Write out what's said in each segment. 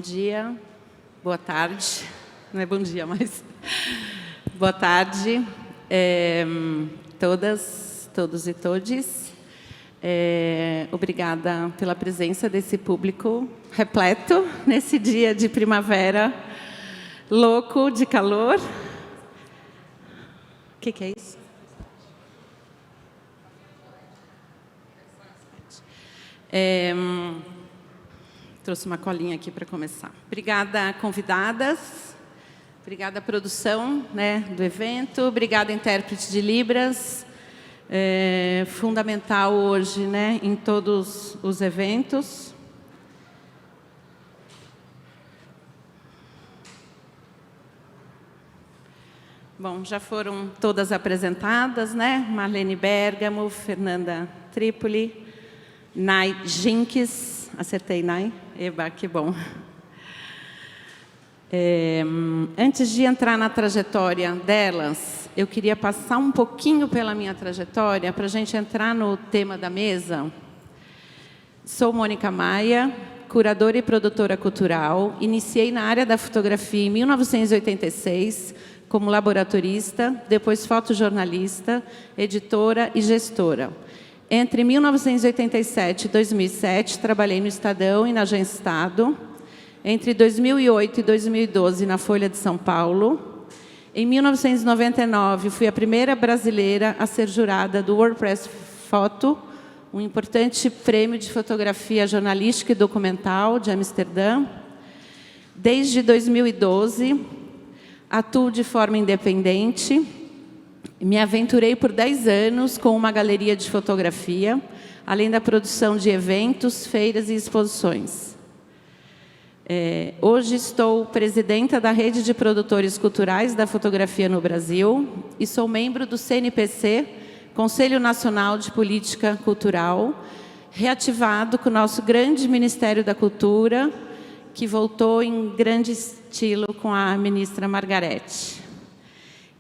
dia, boa tarde, não é bom dia, mas boa tarde, todas, todos e todes. Obrigada pela presença desse público repleto nesse dia de primavera, louco de calor. O que é isso? Trouxe uma colinha aqui para começar. Obrigada, convidadas. Obrigada, produção, do evento. Obrigada, intérprete de Libras. Fundamental hoje, em todos os eventos. Bom, já foram todas apresentadas, Marlene Bergamo, Fernanda Trípoli, Nay Jinques. Acertei, Nay? Eba, que bom. Antes de entrar na trajetória delas, eu queria passar um pouquinho pela minha trajetória para a gente entrar no tema da mesa. Sou Mônica Maia, curadora e produtora cultural. Iniciei na área da fotografia em 1986 como laboratorista, depois fotojornalista, editora e gestora. Entre 1987 e 2007, trabalhei no Estadão e na Agência Estado. Entre 2008 e 2012, na Folha de São Paulo. Em 1999, fui a primeira brasileira a ser jurada do WordPress Photo, um importante prêmio de fotografia jornalística e documental de Amsterdã. Desde 2012, atuo de forma independente. Me aventurei por 10 anos com uma galeria de fotografia, além da produção de eventos, feiras e exposições. Hoje estou presidenta da Rede de Produtores Culturais da Fotografia no Brasil e sou membro do CNPC, Conselho Nacional de Política Cultural, reativado com o nosso grande Ministério da Cultura, que voltou em grande estilo com a ministra Margarete.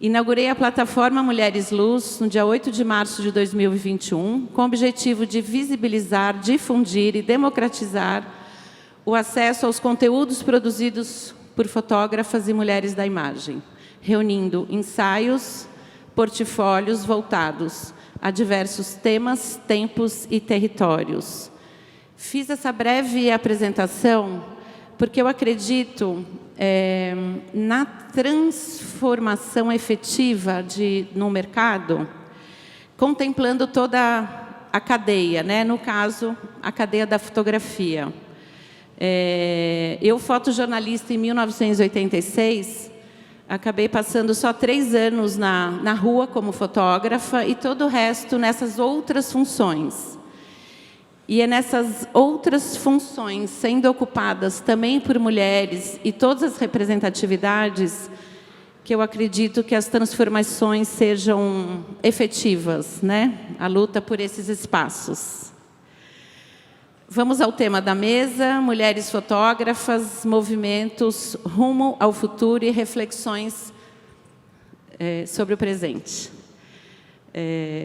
Inaugurei a plataforma Mulheres Luz no dia 8 de março de 2021, com o objetivo de visibilizar, difundir e democratizar o acesso aos conteúdos produzidos por fotógrafas e mulheres da imagem, reunindo ensaios, portfólios voltados a diversos temas, tempos e territórios. Fiz essa breve apresentação porque eu acredito na transformação efetiva no mercado, contemplando toda a cadeia, no caso, a cadeia da fotografia. Eu, fotojornalista em 1986, acabei passando só 3 anos na rua como fotógrafa e todo o resto nessas outras funções. E é nessas outras funções, sendo ocupadas também por mulheres e todas as representatividades, que eu acredito que as transformações sejam efetivas, a luta por esses espaços. Vamos ao tema da mesa: mulheres fotógrafas, movimentos, rumo ao futuro e reflexões sobre o presente.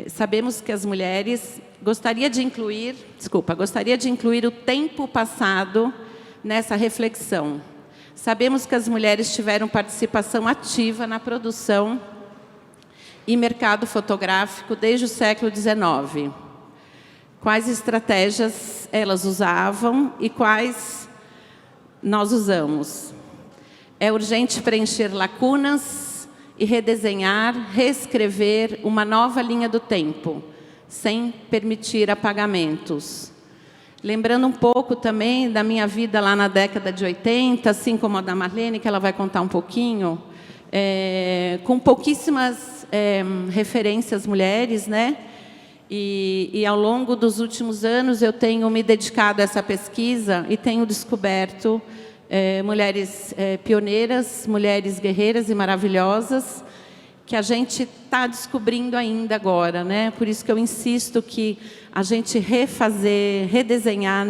Sabemos que as mulheres... Gostaria de incluir o tempo passado nessa reflexão. Sabemos que as mulheres tiveram participação ativa na produção e mercado fotográfico desde o século XIX. Quais estratégias elas usavam e quais nós usamos? É urgente preencher lacunas e redesenhar, reescrever uma nova linha do tempo, sem permitir apagamentos. Lembrando um pouco também da minha vida lá na década de 80, assim como a da Marlene, que ela vai contar um pouquinho, com pouquíssimas referências mulheres, E ao longo dos últimos anos eu tenho me dedicado a essa pesquisa e tenho descoberto mulheres pioneiras, mulheres guerreiras e maravilhosas, que a gente está descobrindo ainda agora, Por isso que eu insisto que a gente refazer, redesenhar,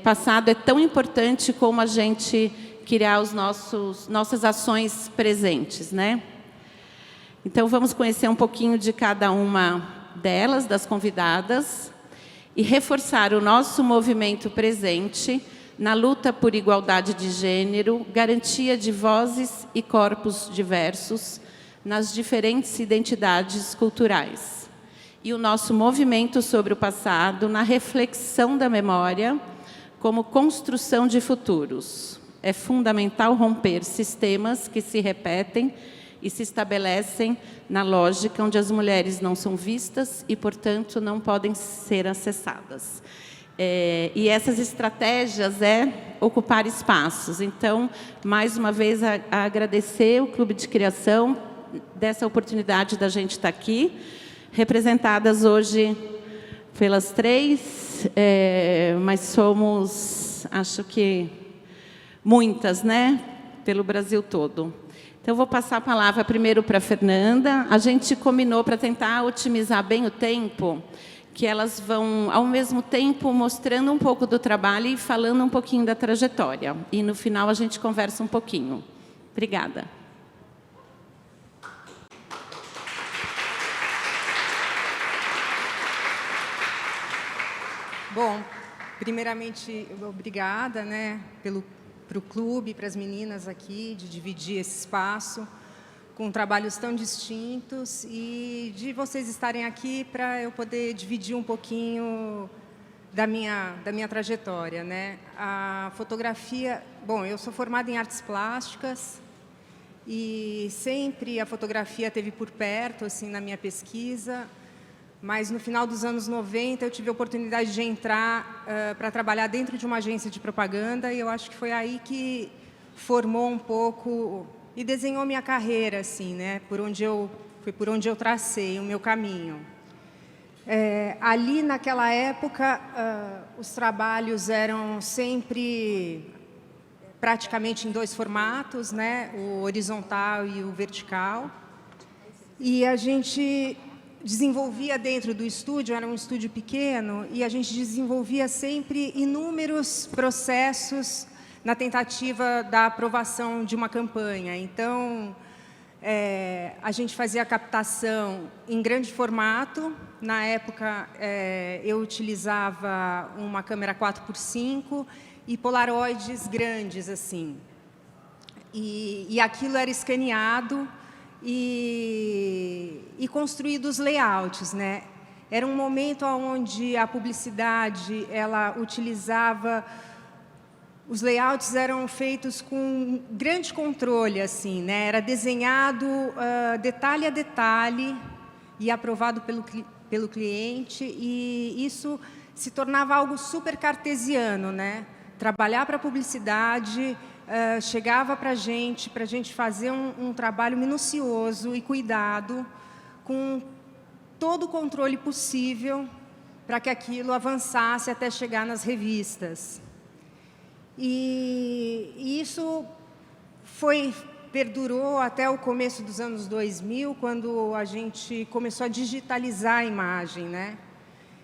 passado é tão importante como a gente criar nossas ações presentes, Então, vamos conhecer um pouquinho de cada uma delas, das convidadas, e reforçar o nosso movimento presente na luta por igualdade de gênero, garantia de vozes e corpos diversos nas diferentes identidades culturais. E o nosso movimento sobre o passado na reflexão da memória como construção de futuros. É fundamental romper sistemas que se repetem e se estabelecem na lógica onde as mulheres não são vistas e, portanto, não podem ser acessadas. E essas estratégias é ocupar espaços. Então, mais uma vez, agradecer o Clube de Criação dessa oportunidade da gente estar aqui, representadas hoje pelas três, mas somos, acho que, muitas, né? Pelo Brasil todo. Então, eu vou passar a palavra primeiro para a Fernanda. A gente combinou para tentar otimizar bem o tempo, que elas vão, ao mesmo tempo, mostrando um pouco do trabalho e falando um pouquinho da trajetória. E, no final, a gente conversa um pouquinho. Obrigada. Bom, primeiramente, obrigada, né, para o clube, para as meninas aqui, de dividir esse espaço com trabalhos tão distintos e de vocês estarem aqui para eu poder dividir um pouquinho da minha trajetória, né? A fotografia, bom, eu sou formada em artes plásticas e sempre a fotografia esteve por perto, assim, na minha pesquisa, mas no final dos anos 90 eu tive a oportunidade de entrar para trabalhar dentro de uma agência de propaganda e eu acho que foi aí que formou um pouco e desenhou minha carreira, assim, né? Foi por onde eu tracei o meu caminho. Ali, naquela época, os trabalhos eram sempre praticamente em dois formatos, né? O horizontal e o vertical. E a gente desenvolvia dentro do estúdio, era um estúdio pequeno, e a gente desenvolvia sempre inúmeros processos na tentativa da aprovação de uma campanha. Então, a gente fazia a captação em grande formato. Na época, eu utilizava uma câmera 4x5 e polaroides grandes, assim. E aquilo era escaneado e construído os layouts, né? Era um momento onde a publicidade ela utilizava. Os layouts eram feitos com grande controle, assim, né? Era desenhado detalhe a detalhe e aprovado pelo cliente, e isso se tornava algo super cartesiano, né? Trabalhar para a publicidade chegava para a gente fazer um trabalho minucioso e cuidado, com todo o controle possível para que aquilo avançasse até chegar nas revistas. E isso perdurou até o começo dos anos 2000, quando a gente começou a digitalizar a imagem, né?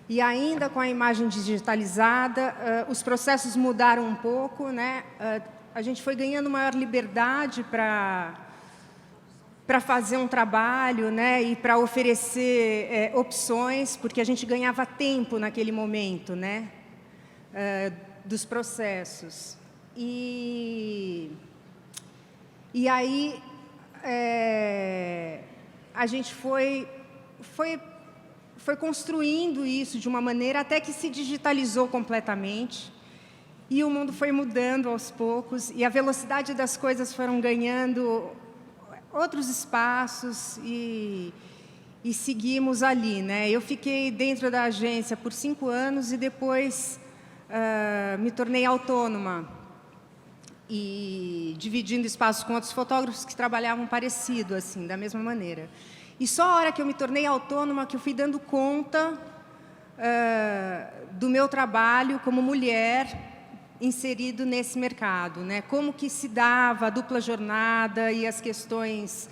E ainda com a imagem digitalizada, os processos mudaram um pouco, né? A gente foi ganhando maior liberdade para fazer um trabalho, né? E para oferecer opções, porque a gente ganhava tempo naquele momento, né? Dos processos. E aí a gente foi construindo isso de uma maneira até que se digitalizou completamente e o mundo foi mudando aos poucos e a velocidade das coisas foram ganhando outros espaços e seguimos ali, né? Eu fiquei dentro da agência por 5 anos e depois me tornei autônoma e dividindo espaços com outros fotógrafos que trabalhavam parecido, assim, da mesma maneira. E só a hora que eu me tornei autônoma que eu fui dando conta do meu trabalho como mulher inserido nesse mercado, né? Como que se dava a dupla jornada e as questões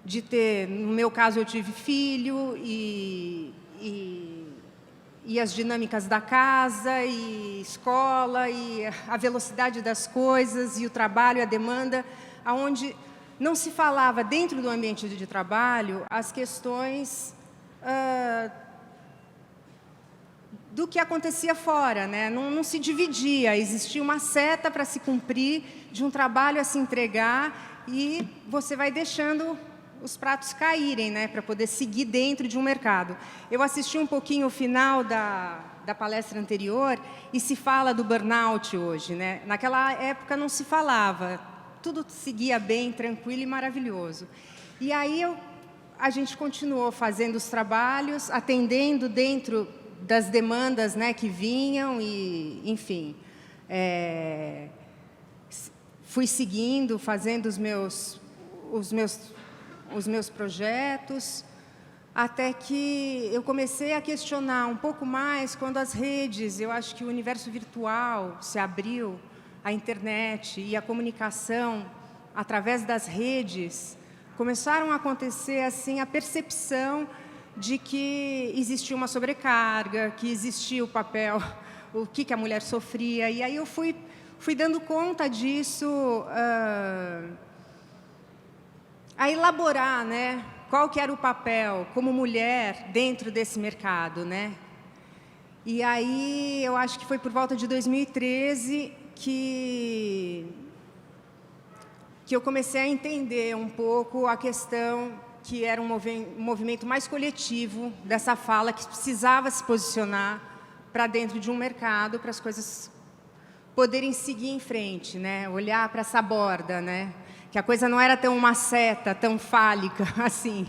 de ter, no meu caso, eu tive filho e as dinâmicas da casa e escola e a velocidade das coisas e o trabalho, a demanda, aonde não se falava dentro do ambiente de trabalho as questões do que acontecia fora, né? Não se dividia, existia uma seta para se cumprir, de um trabalho a se entregar, e você vai deixando os pratos caírem, né? Para poder seguir dentro de um mercado. Eu assisti um pouquinho o final da palestra anterior e se fala do burnout hoje, né? Naquela época não se falava, tudo seguia bem, tranquilo e maravilhoso. E aí a gente continuou fazendo os trabalhos, atendendo dentro das demandas, né, que vinham e, enfim, fui seguindo, fazendo os meus projetos, até que eu comecei a questionar um pouco mais quando as redes, eu acho que o universo virtual se abriu, a internet e a comunicação através das redes, começaram a acontecer assim a percepção de que existia uma sobrecarga, que existia o papel, o que a mulher sofria. E aí eu fui dando conta disso, a elaborar, né, qual que era o papel como mulher dentro desse mercado, né? E aí eu acho que foi por volta de 2013 que eu comecei a entender um pouco a questão que era um movimento mais coletivo dessa fala, que precisava se posicionar para dentro de um mercado, para as coisas poderem seguir em frente, né? Olhar para essa borda, né? Que a coisa não era tão uma seta, tão fálica, assim,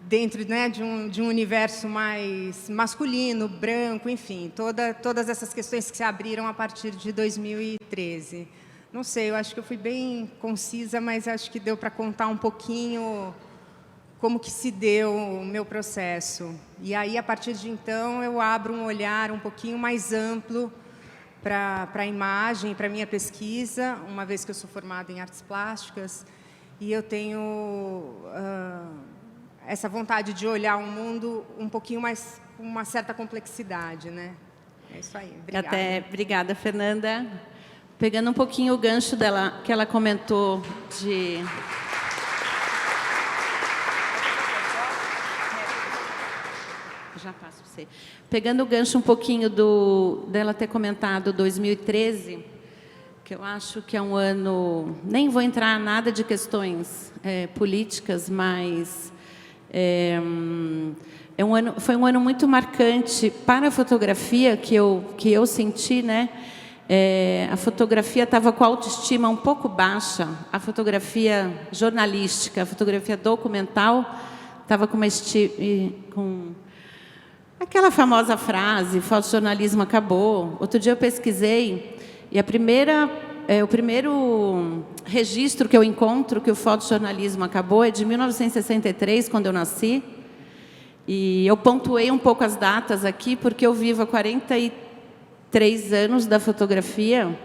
dentro, né, de um universo mais masculino, branco, enfim, todas essas questões que se abriram a partir de 2013. Não sei, eu acho que eu fui bem concisa, mas acho que deu para contar um pouquinho como que se deu o meu processo. E aí, a partir de então, eu abro um olhar um pouquinho mais amplo para a imagem, para a minha pesquisa, uma vez que eu sou formada em artes plásticas, e eu tenho essa vontade de olhar o mundo um pouquinho mais, com uma certa complexidade, né? É isso aí. Obrigada. Obrigada, Fernanda. Pegando um pouquinho o gancho dela, que ela comentou de... Já passo para você. Pegando o gancho um pouquinho dela ter comentado 2013, que eu acho que é um ano... Nem vou entrar nada de questões políticas, mas foi um ano muito marcante para a fotografia, que eu senti, né? A fotografia estava com a autoestima um pouco baixa, a fotografia jornalística, a fotografia documental estava com aquela famosa frase, fotojornalismo acabou. Outro dia eu pesquisei e o primeiro registro que eu encontro que o fotojornalismo acabou é de 1963, quando eu nasci. E eu pontuei um pouco as datas aqui, porque eu vivo há 43 anos da fotografia,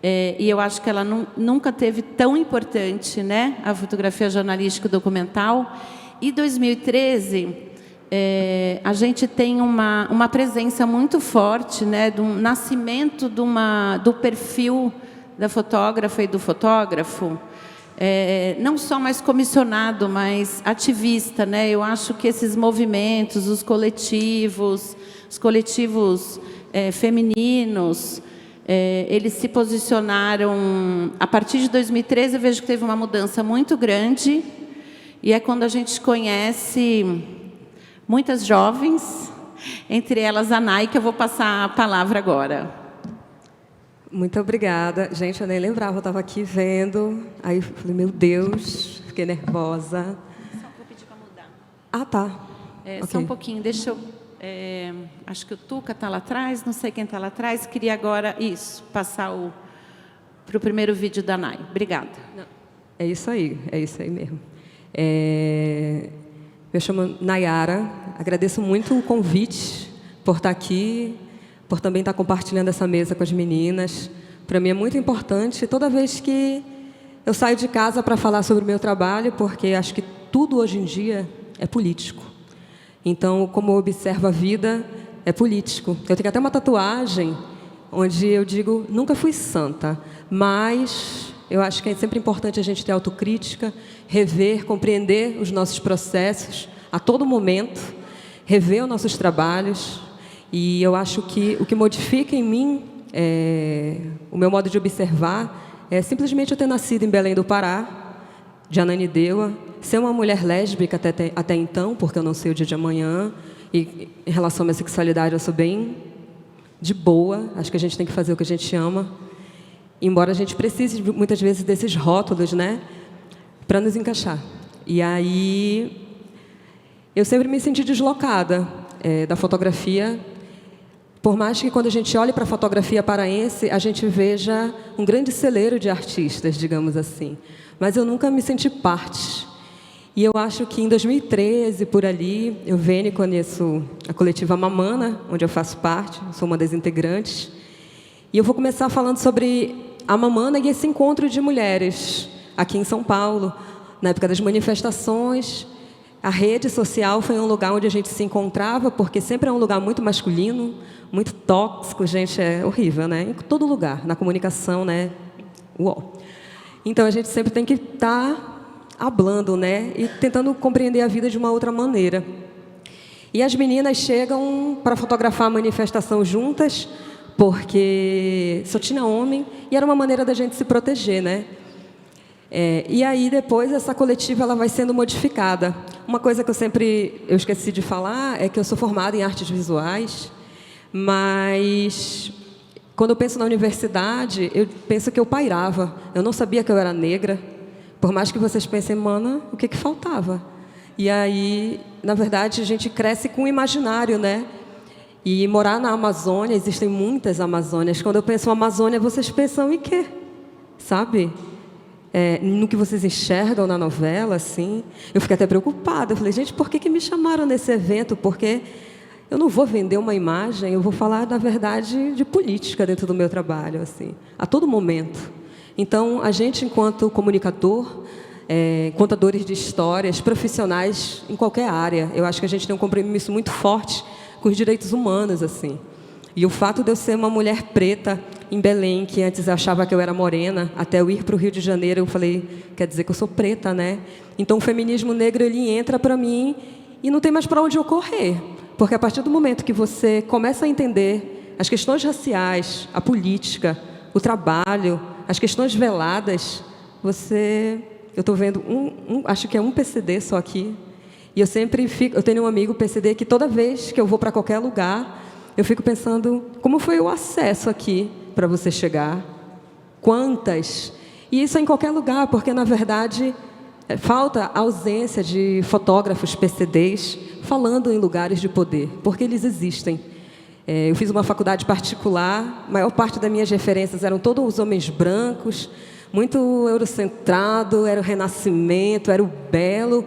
e eu acho que ela nunca teve tão importante, né, a fotografia jornalística documental. E 2013, a gente tem uma presença muito forte, né, do nascimento do perfil da fotógrafa e do fotógrafo, não só mais comissionado, mas ativista, né? Eu acho que esses movimentos, os coletivos femininos, eles se posicionaram. A partir de 2013, eu vejo que teve uma mudança muito grande, e é quando a gente conhece muitas jovens, entre elas a Nay, que eu vou passar a palavra agora. Muito obrigada. Gente, eu nem lembrava, eu estava aqui vendo, aí eu falei, meu Deus, fiquei nervosa. Só vou pedir para mudar. Ah, tá. Okay. Okay. Só um pouquinho, deixa eu... acho que o Tuca está lá atrás, não sei quem está lá atrás. Queria agora, passar para o primeiro vídeo da Nay. Obrigada. Não. É isso aí mesmo. Me chamo Nayara, agradeço muito o convite por estar aqui, por também estar compartilhando essa mesa com as meninas. Para mim é muito importante, toda vez que eu saio de casa para falar sobre o meu trabalho, porque acho que tudo hoje em dia é político. Então, como eu observo a vida, é político. Eu tenho até uma tatuagem onde eu digo, nunca fui santa, mas eu acho que é sempre importante a gente ter autocrítica, rever, compreender os nossos processos a todo momento, rever os nossos trabalhos E eu acho que o que modifica em mim o meu modo de observar é simplesmente eu ter nascido em Belém do Pará, de Ananindeua, ser uma mulher lésbica até então, porque eu não sei o dia de amanhã, e em relação à minha sexualidade eu sou bem de boa, acho que a gente tem que fazer o que a gente ama, embora a gente precise muitas vezes desses rótulos, né, para nos encaixar. E aí eu sempre me senti deslocada da fotografia, por mais que quando a gente olhe para a fotografia paraense, a gente veja um grande celeiro de artistas, digamos assim. Mas eu nunca me senti parte. E eu acho que em 2013, por ali, eu venho e conheço a coletiva Mamana, onde eu faço parte, sou uma das integrantes. E eu vou começar falando sobre a Mamana e esse encontro de mulheres aqui em São Paulo, na época das manifestações. A rede social foi um lugar onde a gente se encontrava, porque sempre é um lugar muito masculino, muito tóxico, gente, é horrível, né? Em todo lugar, na comunicação, né? Uou. Então, a gente sempre tem que estar hablando, né? E tentando compreender a vida de uma outra maneira. E as meninas chegam para fotografar a manifestação juntas, porque só tinha homem, e era uma maneira da gente se proteger, né? E aí, depois, essa coletiva ela vai sendo modificada. Uma coisa que eu esqueci de falar é que eu sou formada em artes visuais, mas quando eu penso na universidade, eu penso que eu pairava. Eu não sabia que eu era negra. Por mais que vocês pensem, mana, o que faltava? E aí, na verdade, a gente cresce com o imaginário, né? E morar na Amazônia, existem muitas Amazônias. Quando eu penso em Amazônia, vocês pensam em quê? Sabe? No que vocês enxergam na novela, assim. Eu fiquei até preocupada. Eu falei, gente, por que me chamaram nesse evento? Porque eu não vou vender uma imagem, eu vou falar, na verdade, de política dentro do meu trabalho, assim, a todo momento. Então, a gente, enquanto comunicador, contadores de histórias, profissionais em qualquer área, eu acho que a gente tem um compromisso muito forte com os direitos humanos, assim. E o fato de eu ser uma mulher preta em Belém, que antes eu achava que eu era morena, até eu ir para o Rio de Janeiro, eu falei, quer dizer que eu sou preta, né? Então, o feminismo negro, ele entra para mim e não tem mais para onde eu correr. Porque a partir do momento que você começa a entender as questões raciais, a política, o trabalho, as questões veladas, eu estou vendo acho que é um PCD só aqui, e eu tenho um amigo PCD que toda vez que eu vou para qualquer lugar, eu fico pensando, como foi o acesso aqui para você chegar? Quantas? E isso é em qualquer lugar, porque, na verdade, falta a ausência de fotógrafos PCDs falando em lugares de poder, porque eles existem. Eu fiz uma faculdade particular, a maior parte das minhas referências eram todos os homens brancos, muito eurocentrado, era o Renascimento, era o belo,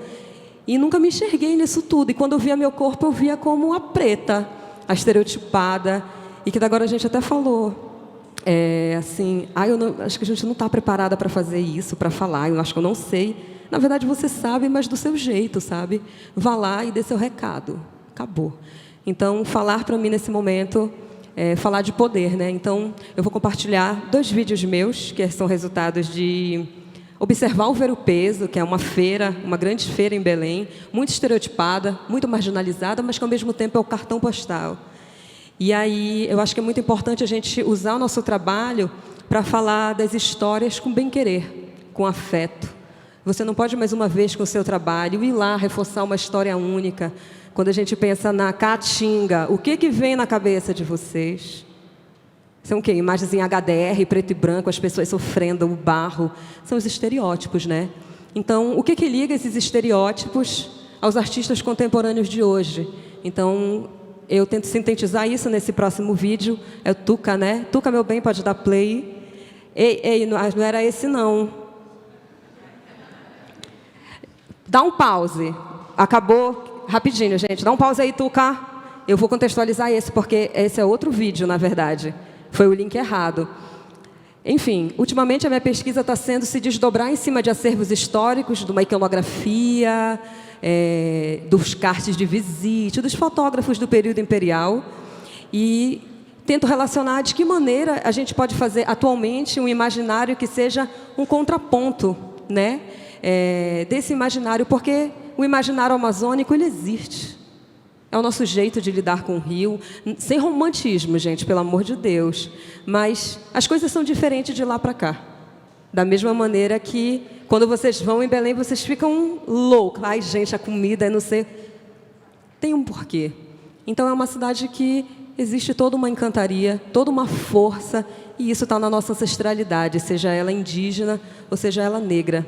e nunca me enxerguei nisso tudo. E quando eu via meu corpo, eu via como a preta, a estereotipada, e que agora a gente até falou, assim, acho que a gente não está preparada para fazer isso, para falar, eu acho que eu não sei. Na verdade, você sabe, mas do seu jeito, sabe? Vá lá e dê seu recado. Acabou. Então, falar para mim nesse momento é falar de poder, né? Então, eu vou compartilhar 2 vídeos meus, que são resultados de observar o Ver o Peso, que é uma feira, uma grande feira em Belém, muito estereotipada, muito marginalizada, mas que, ao mesmo tempo, é o cartão postal. E aí, eu acho que é muito importante a gente usar o nosso trabalho para falar das histórias com bem-querer, com afeto. Você não pode, mais uma vez, com o seu trabalho, ir lá reforçar uma história única. Quando a gente pensa na Caatinga, o que vem na cabeça de vocês? São o quê? Imagens em HDR, preto e branco, as pessoas sofrendo, o barro. São os estereótipos, né? Então, o que liga esses estereótipos aos artistas contemporâneos de hoje? Então, eu tento sintetizar isso nesse próximo vídeo. É o Tuca, né? Tuca, meu bem, pode dar play. Ei, não era esse, não. Dá um pause. Acabou. Rapidinho, gente. Dá um pause aí, Tuca. Eu vou contextualizar esse, porque esse é outro vídeo, na verdade. Foi o link errado. Enfim, ultimamente a minha pesquisa está sendo se desdobrar em cima de acervos históricos, de uma iconografia, dos cartes de visite, dos fotógrafos do período imperial. E tento relacionar de que maneira a gente pode fazer atualmente um imaginário que seja um contraponto, né? Desse imaginário, porque o imaginário amazônico ele existe. É o nosso jeito de lidar com o rio, sem romantismo, gente, pelo amor de Deus. Mas as coisas são diferentes de lá para cá. Da mesma maneira que, quando vocês vão em Belém, vocês ficam loucos. Ai, gente, a comida, não sei... Tem um porquê. Então, é uma cidade que existe toda uma encantaria, toda uma força, e isso está na nossa ancestralidade, seja ela indígena ou seja ela negra.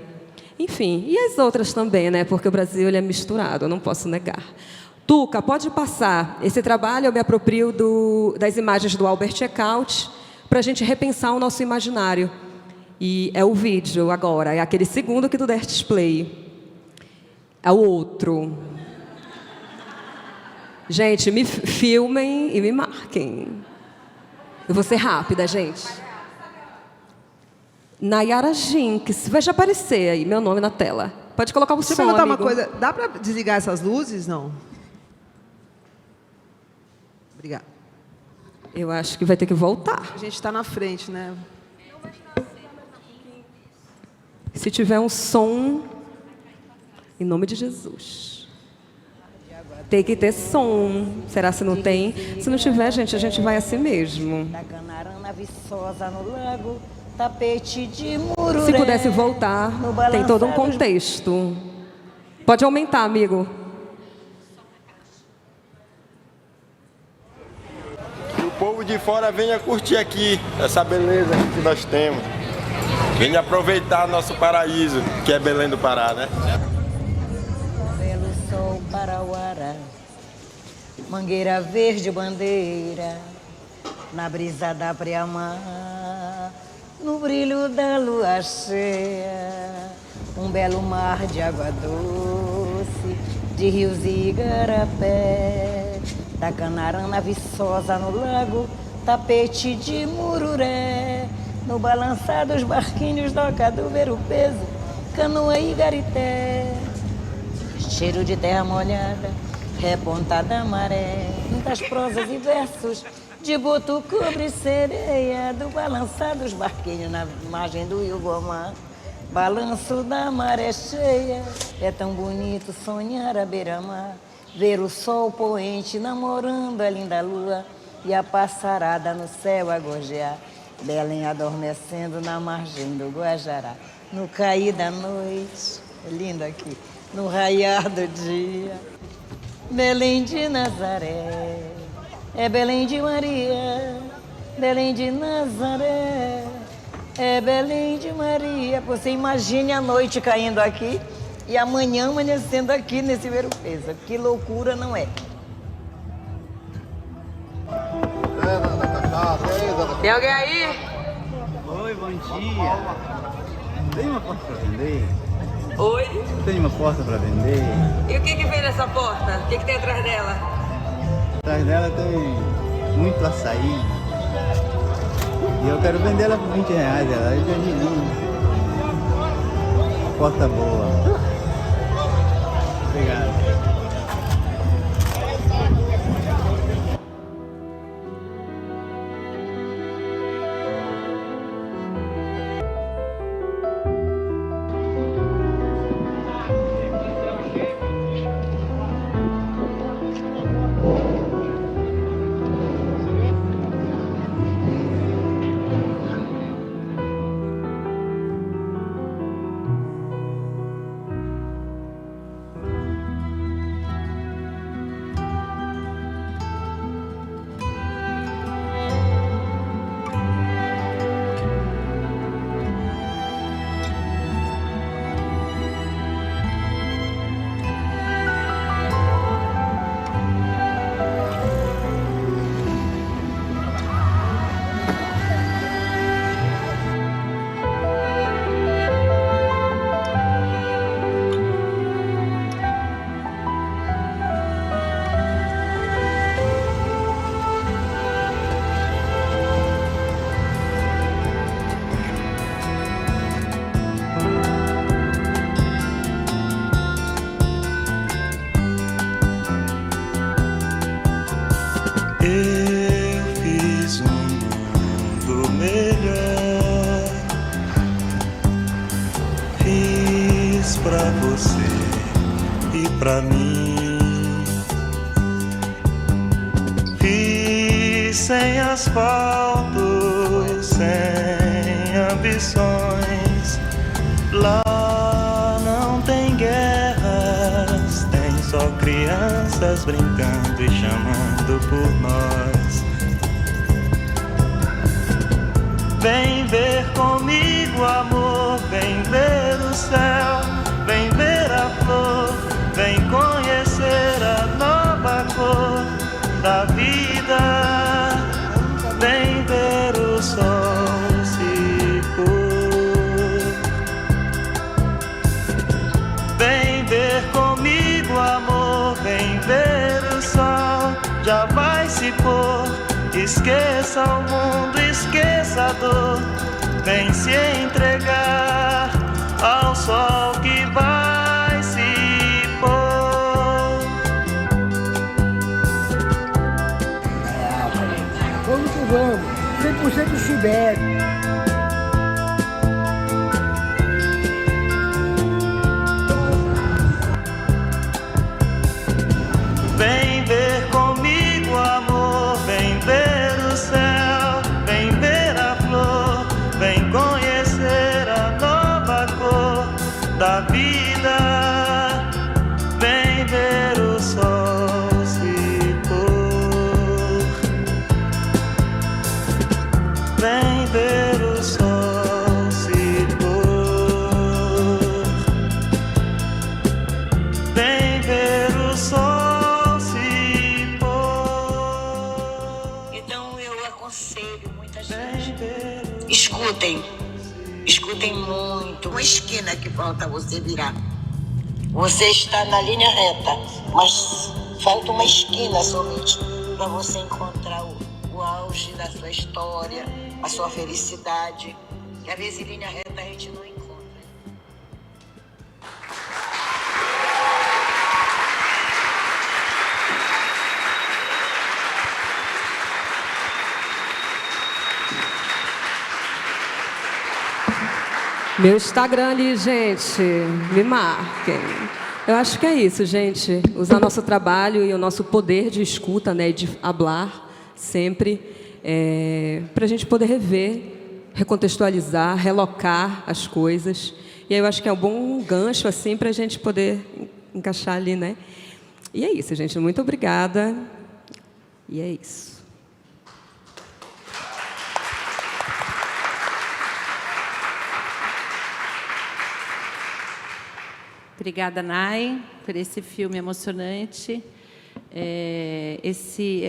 Enfim, e as outras também, né? Porque o Brasil ele é misturado, eu não posso negar. Tuca, pode passar. Esse trabalho eu me aproprio das imagens do Albert Eckhout para a gente repensar o nosso imaginário. E é o vídeo agora, é aquele segundo que tu deste play. É o outro. Gente, me filmem e me marquem. Eu vou ser rápida, gente. Nayara Jinx, vai já aparecer aí meu nome na tela. Pode colocar o som, Deixa eu perguntar amigo. uma coisa. Dá para desligar essas luzes? Não. Obrigada. Eu acho que vai ter que voltar. A gente está na frente, né? Se tiver um som, em nome de Jesus. Tem que ter som. Será se não tem? Se não tiver, gente, a gente vai assim mesmo. Da canarana viçosa no lago, tapete de mururé. Se pudesse voltar, tem todo um contexto. Pode aumentar, amigo. Que o povo de fora venha curtir aqui essa beleza que nós temos. Venha aproveitar nosso paraíso, que é Belém do Pará, né? Belo sol parauara, mangueira verde bandeira, na brisa da Priamar, no brilho da lua cheia, um belo mar de água doce, de rios e igarapé, da canarana viçosa no lago, tapete de mururé, no balançar dos barquinhos docado ver o peso, canoa e garité, cheiro de terra molhada, repontada maré, muitas prosas e versos de boto cobre sereia, do balançar dos barquinhos na margem do rio Gomá, balanço da maré cheia, é tão bonito sonhar à beira-mar, ver o sol poente namorando a linda lua e a passarada no céu a gorjear, Belém adormecendo na margem do Guajará, no cair da noite, é lindo aqui, no raiar do dia, Belém de Nazaré, é Belém de Maria, Belém de Nazaré, é Belém de Maria. Você imagine a noite caindo aqui e amanhã amanhecendo aqui nesse Ver-o-Peso. Que loucura, não é? Tem alguém aí? Oi, bom dia. Tem uma porta para vender? Oi? Tem uma porta para vender? E o que vem nessa porta? O que tem atrás dela? Atrás dela tem muito açaí. E eu quero vender ela por R$20. Ela é linda. Porta boa. Obrigado. Eu fiz um mundo melhor, fiz pra você e pra mim. asfalto, sem ambições. Lá não tem guerras, tem só crianças brincando e chamando por nós. Vem ver comigo, amor, vem ver o céu, vem ver a flor, vem conhecer a nova cor da vida, vem ver o sol se pôr. Vem ver comigo, amor, vem ver o sol, já vai se pôr. Esqueça o mundo, esqueça a dor, vem se entregar ao sol que vai se pôr. Vamos que vamos, 100% Sibéria. Vem ver comigo, amor, vem ver o céu, vem ver a flor, vem conhecer a nova cor da vida, vem ver o sol se pôr, vem ver o sol se pôr, vem ver o sol se pôr. Então eu aconselho muita gente. Escutem muito. Uma esquina que falta você virar. Você está na linha reta, mas falta uma esquina somente para você encontrar o auge da sua história, a sua felicidade. Que às vezes em linha reta a gente não encontra. Meu Instagram ali, gente, me marquem. Eu acho que é isso, gente. Usar nosso trabalho e o nosso poder de escuta, né, de hablar sempre, para a gente poder rever, recontextualizar, relocar as coisas. E aí eu acho que é um bom gancho assim para a gente poder encaixar ali, né? E é isso, gente. Muito obrigada. E é isso. Obrigada, Nay, por esse filme emocionante.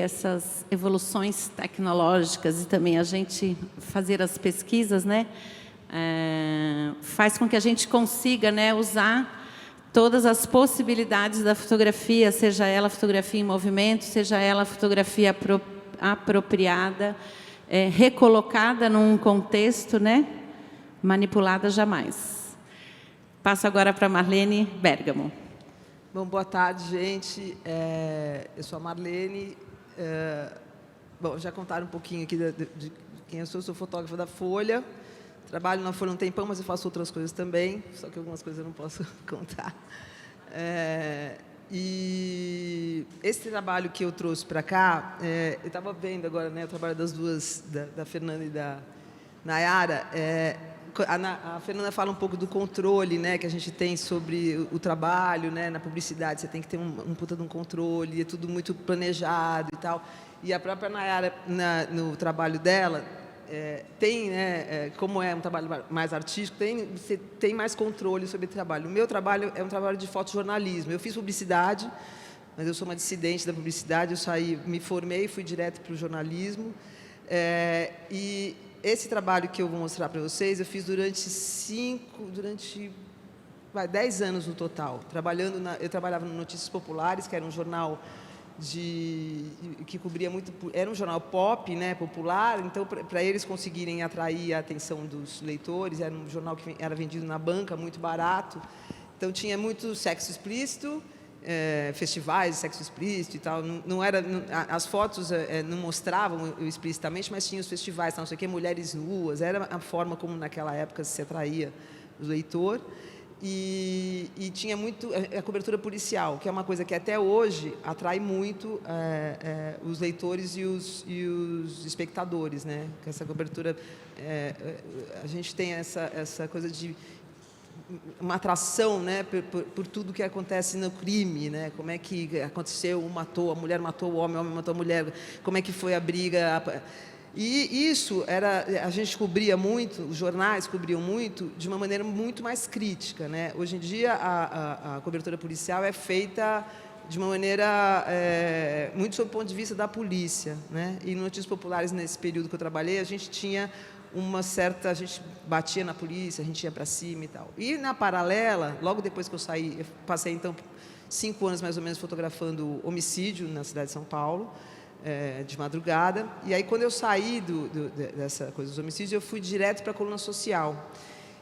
Essas evoluções tecnológicas e também a gente fazer as pesquisas, né, faz com que a gente consiga, né, usar todas as possibilidades da fotografia, seja ela fotografia em movimento, seja ela fotografia apropriada, recolocada num contexto, né, manipulada jamais. Passo agora para Marlene Bergamo. Bom, boa tarde, gente. Eu sou a Marlene. Bom, já contaram um pouquinho aqui de quem eu sou fotógrafa da Folha. Trabalho na Folha um tempão, mas eu faço outras coisas também, só que algumas coisas eu não posso contar. E esse trabalho que eu trouxe para cá, eu estava vendo agora, né, o trabalho das duas, da Fernanda e da Nayara. A Fernanda fala um pouco do controle, né, que a gente tem sobre o trabalho, né, na publicidade. Você tem que ter um puta de um controle, é tudo muito planejado e tal. E a própria Nayara, no trabalho dela, tem, né, como é um trabalho mais artístico, você tem mais controle sobre o trabalho. O meu trabalho é um trabalho de fotojornalismo. Eu fiz publicidade, mas eu sou uma dissidente da publicidade. Eu me formei e fui direto para o jornalismo. E esse trabalho que eu vou mostrar para vocês, eu fiz durante 10 anos no total. Eu trabalhava no Notícias Populares, que era um jornal que cobria muito... Era um jornal pop, né, popular, então, para eles conseguirem atrair a atenção dos leitores, era um jornal que era vendido na banca, muito barato. Então, tinha muito sexo explícito, festivais de sexo explícito e tal. As fotos não mostravam explicitamente, mas tinha os festivais, não sei o quê, mulheres nuas. Era a forma como naquela época se atraía o leitor. e tinha muito a cobertura policial, que é uma coisa que até hoje atrai muito os leitores e os espectadores, né? Que essa cobertura, a gente tem essa coisa de uma atração, né, por tudo que acontece no crime, né? Como é que aconteceu, a mulher matou o homem matou a mulher, como é que foi a briga. E isso a gente cobria muito, os jornais cobriam muito, de uma maneira muito mais crítica, né? Hoje em dia, a cobertura policial é feita de uma maneira muito sob o ponto de vista da polícia, né? E no Notícias Populares, nesse período que eu trabalhei, a gente tinha a gente batia na polícia, a gente ia para cima e tal. E, na paralela, logo depois que eu saí, eu passei, então, 5 anos, mais ou menos, fotografando homicídio na cidade de São Paulo, de madrugada. E aí, quando eu saí dessa coisa dos homicídios, eu fui direto para a coluna social,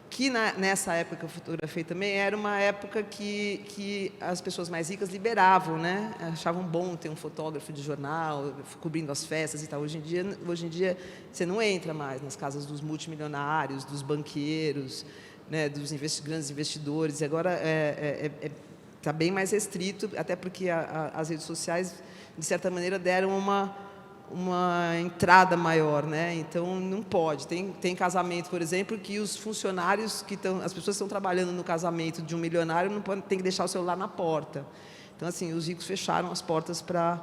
que nessa época que eu fotografei também, era uma época que as pessoas mais ricas liberavam, né? Achavam bom ter um fotógrafo de jornal, cobrindo as festas e tal. Hoje em dia você não entra mais nas casas dos multimilionários, dos banqueiros, né? Dos grandes investidores. Agora está bem mais restrito, até porque as redes sociais, de certa maneira, deram uma entrada maior, né? Então não pode. Tem casamento, por exemplo, que os funcionários as pessoas que estão trabalhando no casamento de um milionário não tem que deixar o celular na porta. Então, assim, os ricos fecharam as portas para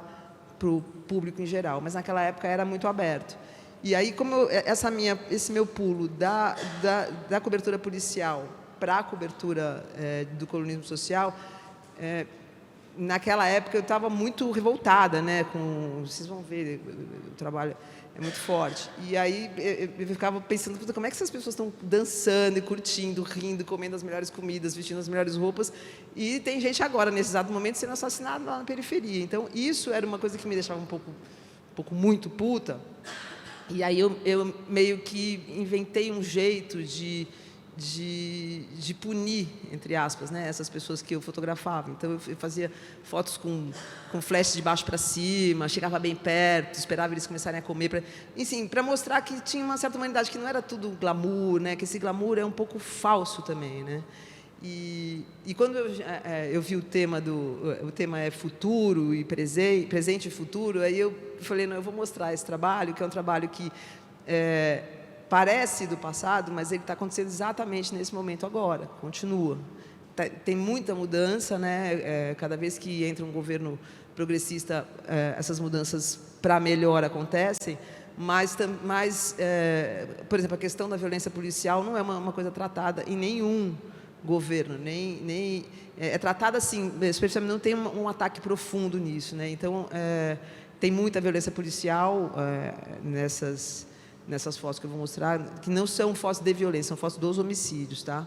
o público em geral, mas naquela época era muito aberto. E aí, como esse meu pulo da cobertura policial para a cobertura do colunismo social, naquela época eu estava muito revoltada, né? Vocês vão ver, o trabalho é muito forte. E aí eu ficava pensando, como é que essas pessoas estão dançando e curtindo, rindo, comendo as melhores comidas, vestindo as melhores roupas, e tem gente agora, nesse exato momento, sendo assassinada lá na periferia. Então, isso era uma coisa que me deixava um pouco muito puta. E aí eu meio que inventei um jeito de punir, entre aspas, né, essas pessoas que eu fotografava. Então, eu fazia fotos com flash de baixo para cima, chegava bem perto, esperava eles começarem a comer, para mostrar que tinha uma certa humanidade, que não era tudo glamour, né, que esse glamour é um pouco falso também, né. E quando eu vi o tema é futuro e presente e futuro, aí eu falei, não, eu vou mostrar esse trabalho, que é um trabalho que parece do passado, mas ele está acontecendo exatamente nesse momento agora, continua. Tem muita mudança, né? Cada vez que entra um governo progressista, essas mudanças para melhor acontecem, mas por exemplo, a questão da violência policial não é uma coisa tratada em nenhum governo, nem é tratada assim, especialmente não tem um ataque profundo nisso, né? Então, tem muita violência policial nessas fotos que eu vou mostrar, que não são fotos de violência, são fotos dos homicídios, tá?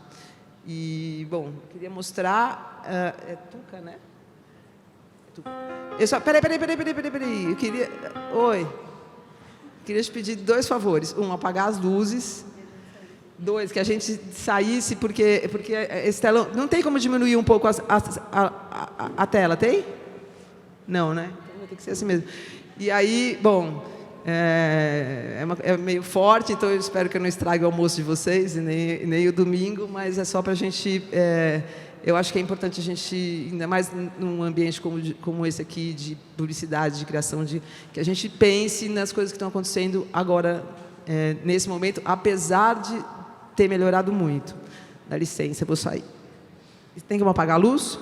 E, bom, eu queria mostrar... é Tuca, né? Peraí. Eu queria... Oi. Queria te pedir 2 favores. Apagar as luzes. 2, que a gente saísse, porque esse telão... Não tem como diminuir um pouco a tela, tem? Não, né? Então vai ter que ser assim mesmo. E aí, bom... É meio forte, então eu espero que eu não estrague o almoço de vocês, e nem o domingo, mas é só para a gente... eu acho que é importante a gente, ainda mais num ambiente como esse aqui, de publicidade, de criação, que a gente pense nas coisas que estão acontecendo agora, nesse momento, apesar de ter melhorado muito. Dá licença, eu vou sair. Tem como apagar a luz?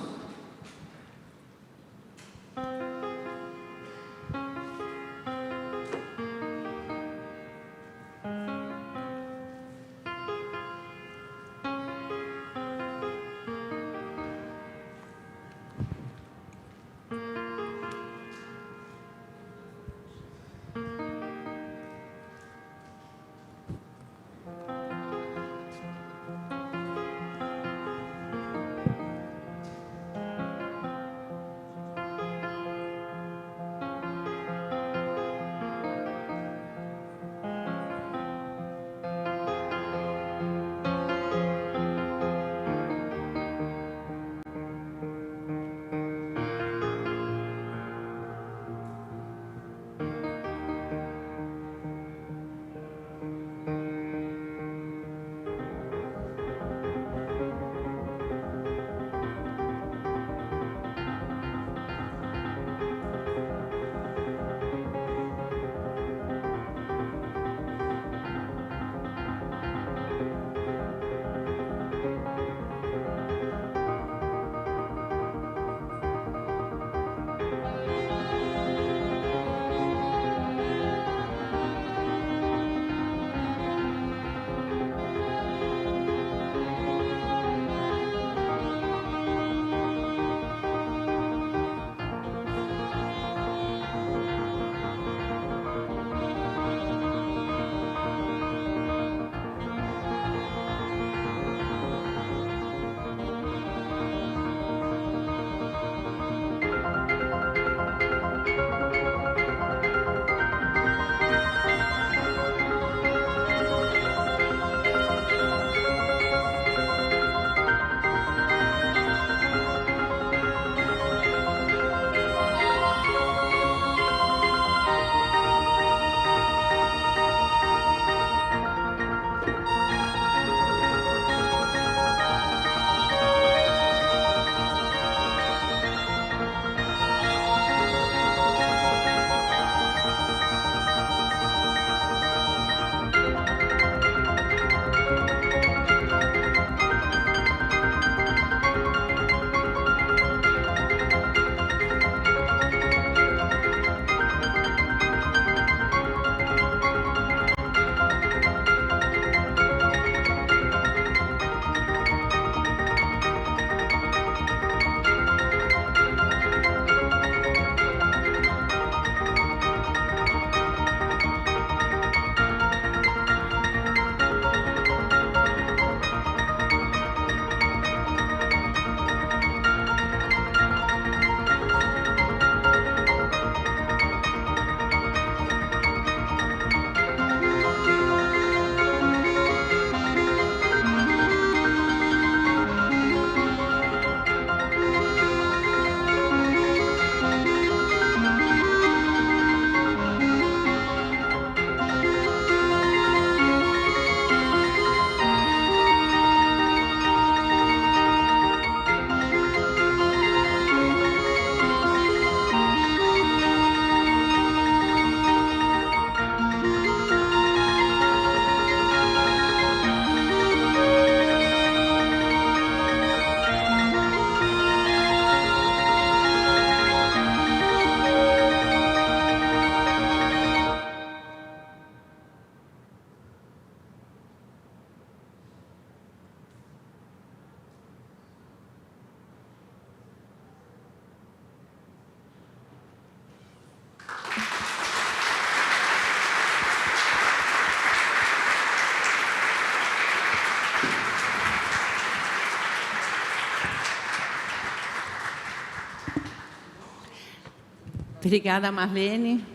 Obrigada, Marlene,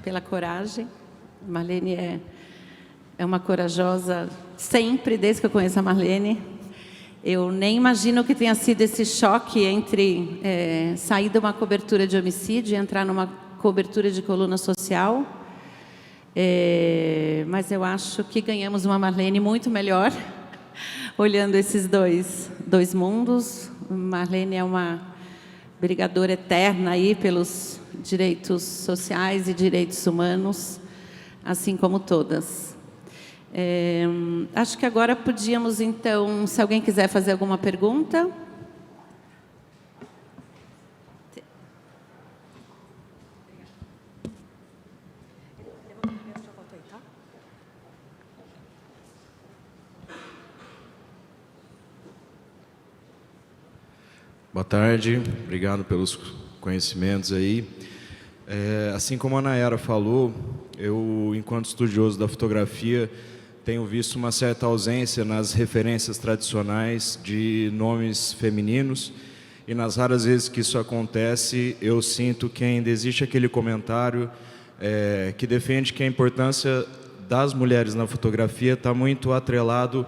pela coragem. Marlene é uma corajosa sempre, desde que eu conheço a Marlene. Eu nem imagino que tenha sido esse choque entre sair de uma cobertura de homicídio e entrar numa cobertura de coluna social. Mas eu acho que ganhamos uma Marlene muito melhor, olhando esses dois mundos. Marlene é uma brigadora eterna aí pelos direitos sociais e direitos humanos, assim como todas. Acho que agora podíamos, então, se alguém quiser fazer alguma pergunta. Boa tarde, obrigado pelos conhecimentos aí. Assim como a Nayara falou, eu, enquanto estudioso da fotografia, tenho visto uma certa ausência nas referências tradicionais de nomes femininos, e nas raras vezes que isso acontece, eu sinto que ainda existe aquele comentário que defende que a importância das mulheres na fotografia está muito atrelado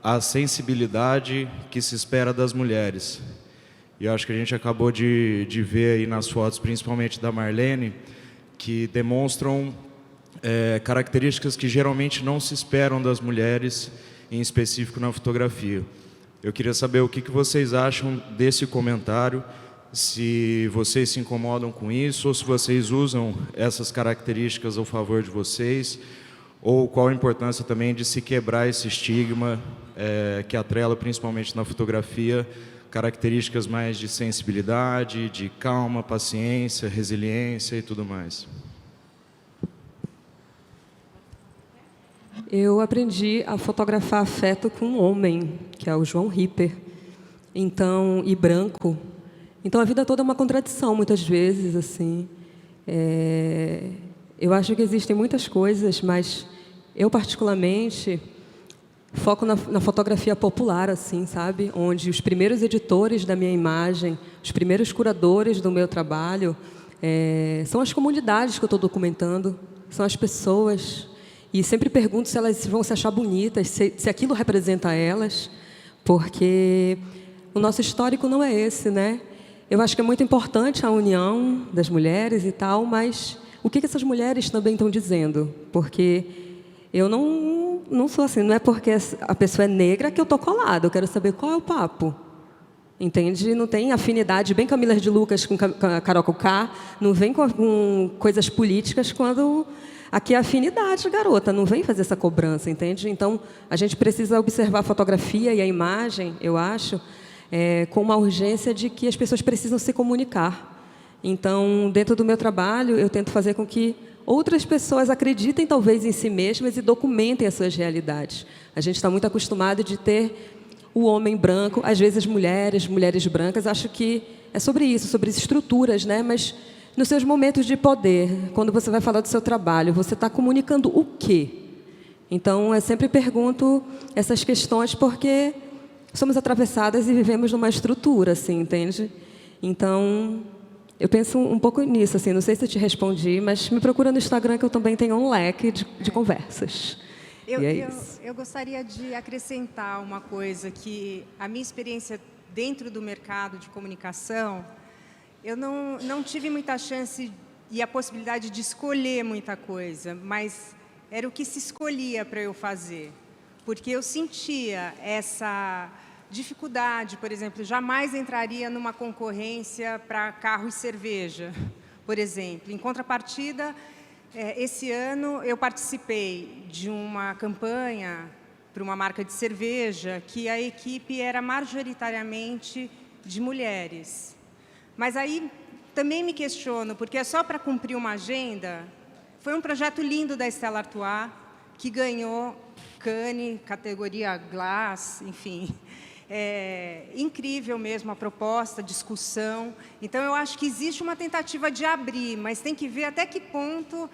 à sensibilidade que se espera das mulheres. E eu acho que a gente acabou de ver aí nas fotos, principalmente da Marlene, que demonstram características que geralmente não se esperam das mulheres, em específico na fotografia. Eu queria saber o que vocês acham desse comentário, se vocês se incomodam com isso, ou se vocês usam essas características ao favor de vocês, ou qual a importância também de se quebrar esse estigma que atrela, principalmente na fotografia, características mais de sensibilidade, de calma, paciência, resiliência e tudo mais. Eu aprendi a fotografar afeto com um homem, que é o João Ripper, e branco. Então, a vida toda é uma contradição, muitas vezes, assim. Eu acho que existem muitas coisas, mas eu, particularmente, foco na fotografia popular, assim, sabe? Onde os primeiros editores da minha imagem, os primeiros curadores do meu trabalho, são as comunidades que eu estou documentando, são as pessoas. E sempre pergunto se elas vão se achar bonitas, se aquilo representa elas, porque o nosso histórico não é esse, né? Eu acho que é muito importante a união das mulheres e tal, mas o que essas mulheres também estão dizendo? Porque eu não sou assim, não é porque a pessoa é negra que eu estou colada, eu quero saber qual é o papo. Entende? Não tem afinidade, bem Camila de Lucas com Carol Conká, não vem com coisas políticas quando aqui é afinidade, garota, não vem fazer essa cobrança, entende? Então, a gente precisa observar a fotografia e a imagem, eu acho, com uma urgência de que as pessoas precisam se comunicar. Então, dentro do meu trabalho, eu tento fazer com que outras pessoas acreditem, talvez, em si mesmas e documentem as suas realidades. A gente está muito acostumado de ter o homem branco, às vezes mulheres brancas. Acho que é sobre isso, sobre estruturas, né? Mas nos seus momentos de poder, quando você vai falar do seu trabalho, você está comunicando o quê? Então, eu sempre pergunto essas questões porque somos atravessadas e vivemos numa estrutura, assim, entende? Então, eu penso um pouco nisso, assim, não sei se eu te respondi, mas me procura no Instagram que eu também tenho um leque de conversas. Eu gostaria de acrescentar uma coisa, que a minha experiência dentro do mercado de comunicação, eu não tive muita chance e a possibilidade de escolher muita coisa, mas era o que se escolhia para eu fazer, porque eu sentia essa dificuldade. Por exemplo, jamais entraria numa concorrência para carro e cerveja, por exemplo. Em contrapartida, esse ano eu participei de uma campanha para uma marca de cerveja que a equipe era majoritariamente de mulheres. Mas aí também me questiono, porque é só para cumprir uma agenda. Foi um projeto lindo da Stella Artois, que ganhou Cannes, categoria Glass, enfim. Incrível mesmo a proposta, a discussão. Então, eu acho que existe uma tentativa de abrir, mas tem que ver até que ponto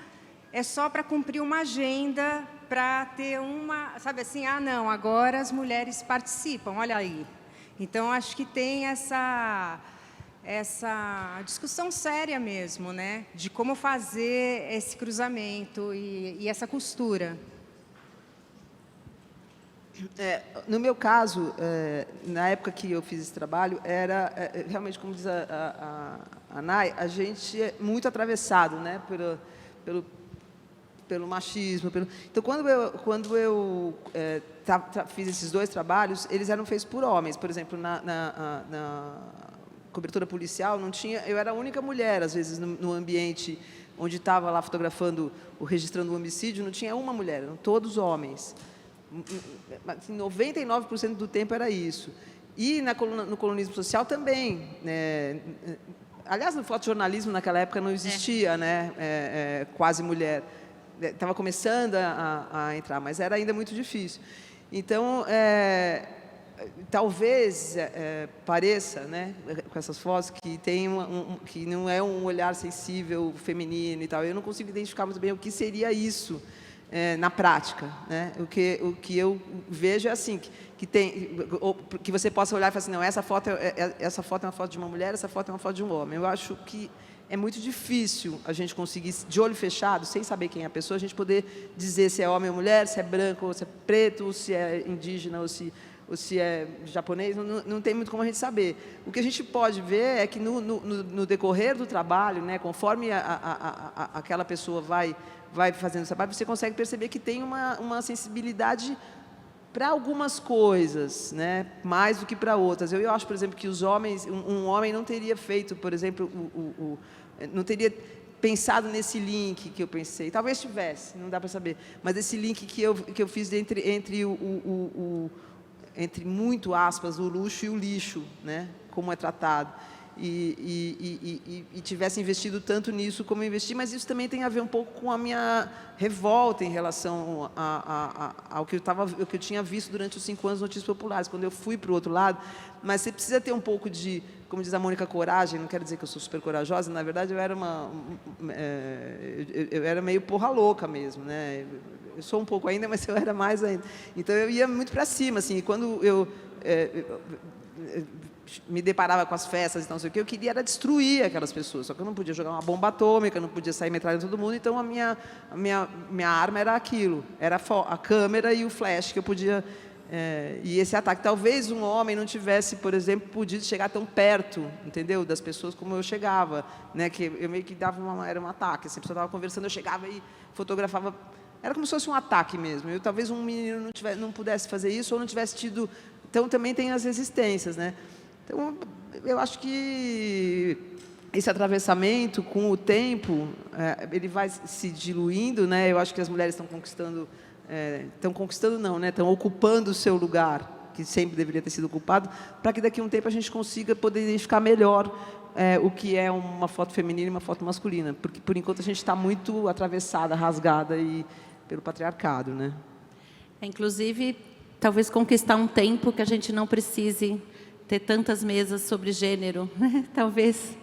é só para cumprir uma agenda, para ter uma... Sabe assim, não, agora as mulheres participam, olha aí. Então, acho que tem essa discussão séria mesmo, né, de como fazer esse cruzamento e essa costura. No meu caso, na época que eu fiz esse trabalho, era realmente, como diz a Nay, a gente é muito atravessado, né, pelo machismo. Então, quando eu fiz esses 2 trabalhos, eles eram feitos por homens. Por exemplo, na cobertura policial, não tinha, eu era a única mulher, às vezes, no ambiente onde estava lá fotografando, registrando o homicídio, não tinha uma mulher, eram todos homens. Assim, 99% do tempo era isso. E no colunismo social também, né? Aliás, no fotojornalismo naquela época não existia, né? Quase mulher. Estava começando a entrar, mas era ainda muito difícil. Então, talvez pareça, né, com essas fotos, que tem que não é um olhar sensível feminino e tal. Eu não consigo identificar muito bem o que seria isso. Na prática, né? O que eu vejo é assim, que você possa olhar e falar assim, não, essa foto é uma foto de uma mulher, essa foto é uma foto de um homem. Eu acho que é muito difícil a gente conseguir, de olho fechado, sem saber quem é a pessoa, a gente poder dizer se é homem ou mulher, se é branco ou se é preto, se é indígena ou se é japonês, não tem muito como a gente saber. O que a gente pode ver é que no decorrer do trabalho, né, conforme aquela pessoa vai fazendo o trabalho, você consegue perceber que tem uma sensibilidade para algumas coisas, né, mais do que para outras. Eu acho, por exemplo, que os homens, um homem não teria feito, por exemplo, não teria pensado nesse link que eu pensei. Talvez tivesse, não dá para saber. Mas esse link que eu fiz entre muito aspas, o luxo e o lixo, né, como é tratado. E tivesse investido tanto nisso como eu investi, mas isso também tem a ver um pouco com a minha revolta em relação ao que eu tinha visto durante os 5 anos Notícias Populares, quando eu fui para o outro lado. Mas você precisa ter um pouco de, como diz a Mônica, coragem. Não quero dizer que eu sou super corajosa, na verdade eu era meio porra louca mesmo, né? Eu sou um pouco ainda, mas eu era mais ainda. Então eu ia muito para cima, assim, e quando eu me deparava com as festas e não sei o que, eu queria era destruir aquelas pessoas, só que eu não podia jogar uma bomba atômica, não podia sair metralhando todo mundo, então a minha arma era aquilo, era a câmera e o flash que eu podia, e esse ataque. Talvez um homem não tivesse, por exemplo, podido chegar tão perto, entendeu, das pessoas como eu chegava, né, que eu meio que dava era um ataque, assim, a pessoa estava conversando, eu chegava e fotografava, era como se fosse um ataque mesmo. Talvez um menino não pudesse fazer isso ou não tivesse tido. Então também tem as resistências, né? Então, eu acho que esse atravessamento, com o tempo, ele vai se diluindo, né? Eu acho que as mulheres estão conquistando não, né? Estão ocupando o seu lugar, que sempre deveria ter sido ocupado, para que daqui a um tempo a gente consiga poder identificar melhor o que é uma foto feminina e uma foto masculina, porque, por enquanto, a gente está muito atravessada, rasgada pelo patriarcado, né? Inclusive, talvez conquistar um tempo que a gente não precise ter tantas mesas sobre gênero. Talvez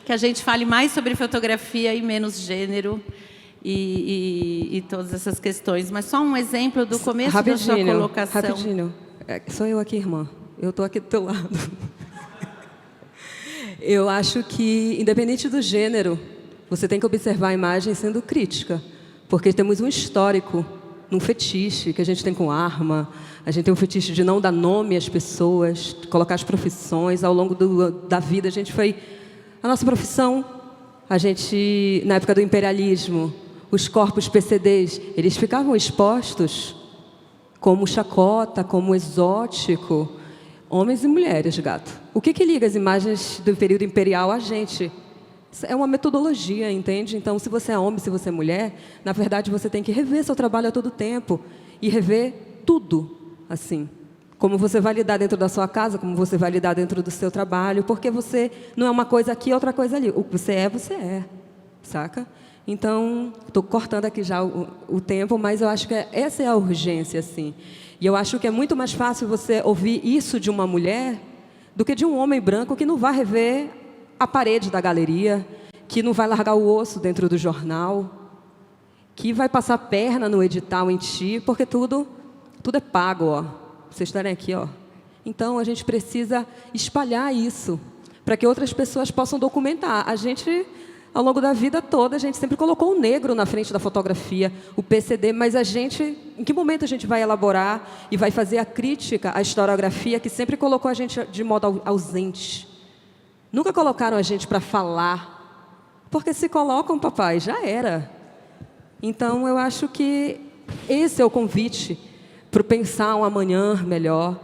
que a gente fale mais sobre fotografia e menos gênero e todas essas questões. Mas só um exemplo do começo da sua colocação. Rapidinho. Sou eu aqui, irmã. Eu estou aqui do teu lado. Eu acho que, independente do gênero, você tem que observar a imagem sendo crítica, porque temos um histórico, um fetiche que a gente tem com arma, a gente tem um fetiche de não dar nome às pessoas, colocar as profissões. Ao longo da vida, a nossa profissão, na época do imperialismo, os corpos PCDs, eles ficavam expostos como chacota, como exótico, homens e mulheres, gato. O que liga as imagens do período imperial a gente? É uma metodologia, entende? Então, se você é homem, se você é mulher, na verdade, você tem que rever seu trabalho a todo tempo e rever tudo, assim. Como você vai lidar dentro da sua casa, como você vai lidar dentro do seu trabalho, porque você não é uma coisa aqui, outra coisa ali. O que você é, saca? Então, estou cortando aqui já o tempo, mas eu acho que essa é a urgência, assim. E eu acho que é muito mais fácil você ouvir isso de uma mulher do que de um homem branco que não vai rever a parede da galeria, que não vai largar o osso dentro do jornal, que vai passar perna no edital em ti, porque tudo é pago, ó. Vocês estarem aqui, ó. Então, a gente precisa espalhar isso, para que outras pessoas possam documentar. A gente, ao longo da vida toda, a gente sempre colocou o negro na frente da fotografia, o PCD, mas a gente, em que momento a gente vai elaborar e vai fazer a crítica à historiografia que sempre colocou a gente de modo ausente? Nunca colocaram a gente para falar, porque se colocam, papai, já era. Então, eu acho que esse é o convite para o pensar um amanhã melhor.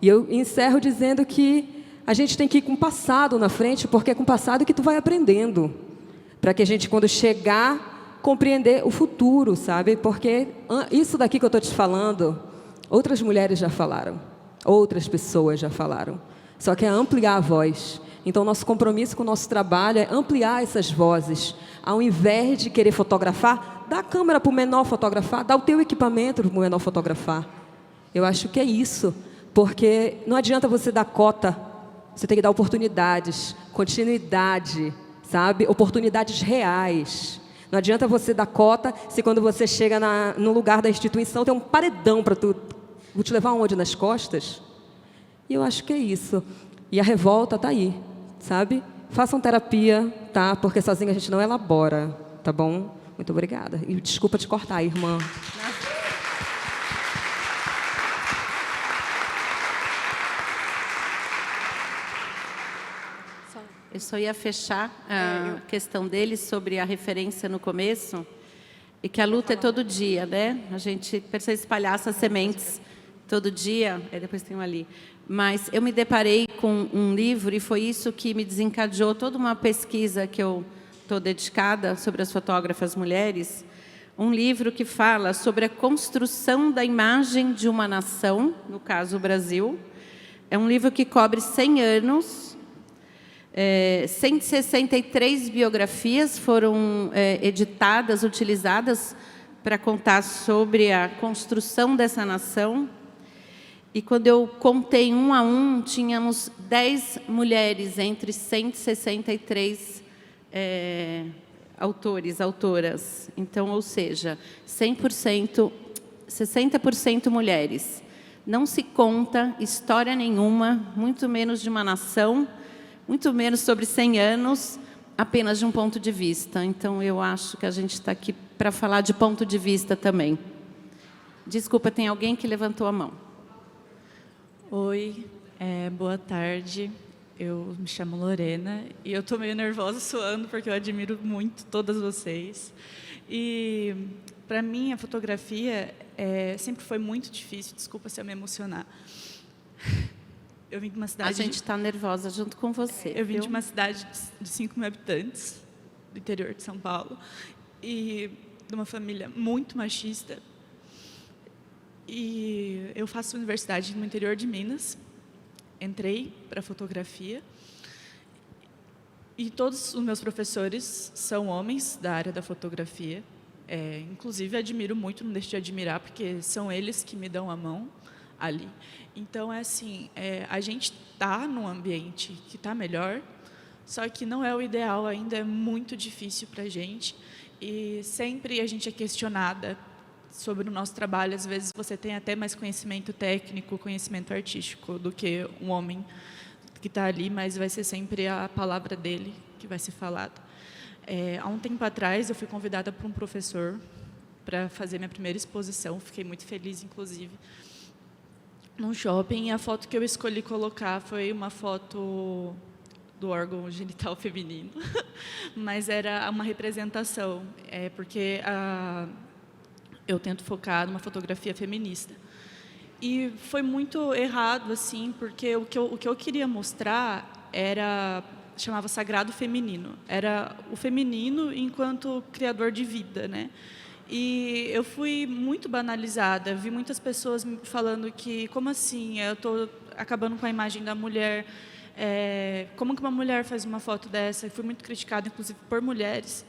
E eu encerro dizendo que a gente tem que ir com o passado na frente, porque é com o passado que tu vai aprendendo. Para que a gente, quando chegar, compreender o futuro, sabe? Porque isso daqui que eu estou te falando, outras mulheres já falaram, outras pessoas já falaram. Só que é ampliar a voz. Então, nosso compromisso com o nosso trabalho é ampliar essas vozes. Ao invés de querer fotografar, dá a câmera para o menor fotografar, dá o teu equipamento para o menor fotografar. Eu acho que é isso, porque não adianta você dar cota, você tem que dar oportunidades, continuidade, sabe? Oportunidades reais. Não adianta você dar cota se quando você chega no lugar da instituição tem um paredão para tu. Vou te levar onde? Nas costas? E eu acho que é isso. E a revolta está aí, sabe? Façam terapia, tá? Porque sozinha a gente não elabora, tá bom? Muito obrigada. E desculpa te cortar, irmã. Eu só ia fechar a questão dele sobre a referência no começo, e que a luta é todo dia, né? A gente precisa espalhar essas sementes todo dia, depois tem um ali. Mas eu me deparei com um livro, e foi isso que me desencadeou toda uma pesquisa que eu estou dedicada sobre as fotógrafas mulheres, um livro que fala sobre a construção da imagem de uma nação, no caso o Brasil. É um livro que cobre 100 anos, 163 biografias foram editadas, utilizadas para contar sobre a construção dessa nação. E quando eu contei um a um, tínhamos 10 mulheres entre 163 autores, autoras. Então, ou seja, 100%, 60% mulheres. Não se conta história nenhuma, muito menos de uma nação, muito menos sobre 100 anos, apenas de um ponto de vista. Então, eu acho que a gente está aqui para falar de ponto de vista também. Desculpa, tem alguém que levantou a mão. Oi, boa tarde. Eu me chamo Lorena e eu estou meio nervosa, suando, porque eu admiro muito todas vocês. E, para mim, a fotografia sempre foi muito difícil. Desculpa se eu me emocionar. Eu vim de uma cidade... A gente está nervosa junto com você. Eu vim de uma cidade de 5 mil habitantes, do interior de São Paulo, e de uma família muito machista. E eu faço universidade no interior de Minas. Entrei para fotografia. E todos os meus professores são homens da área da fotografia. Inclusive, admiro muito, não deixo de admirar, porque são eles que me dão a mão ali. Então, a gente está num ambiente que está melhor, só que não é o ideal, ainda é muito difícil para a gente. E sempre a gente é questionada sobre o nosso trabalho. Às vezes você tem até mais conhecimento técnico, conhecimento artístico do que um homem que está ali, mas vai ser sempre a palavra dele que vai ser falada. Há um tempo atrás, eu fui convidada por um professor para fazer minha primeira exposição, fiquei muito feliz, inclusive, num shopping, e a foto que eu escolhi colocar foi uma foto do órgão genital feminino, mas era uma representação, porque eu tento focar numa fotografia feminista. E foi muito errado, assim, porque o que eu queria mostrar chamava Sagrado Feminino. Era o feminino enquanto criador de vida, né? E eu fui muito banalizada. Vi muitas pessoas falando que, como assim, eu estou acabando com a imagem da mulher, como que uma mulher faz uma foto dessa? Eu fui muito criticada, inclusive, por mulheres.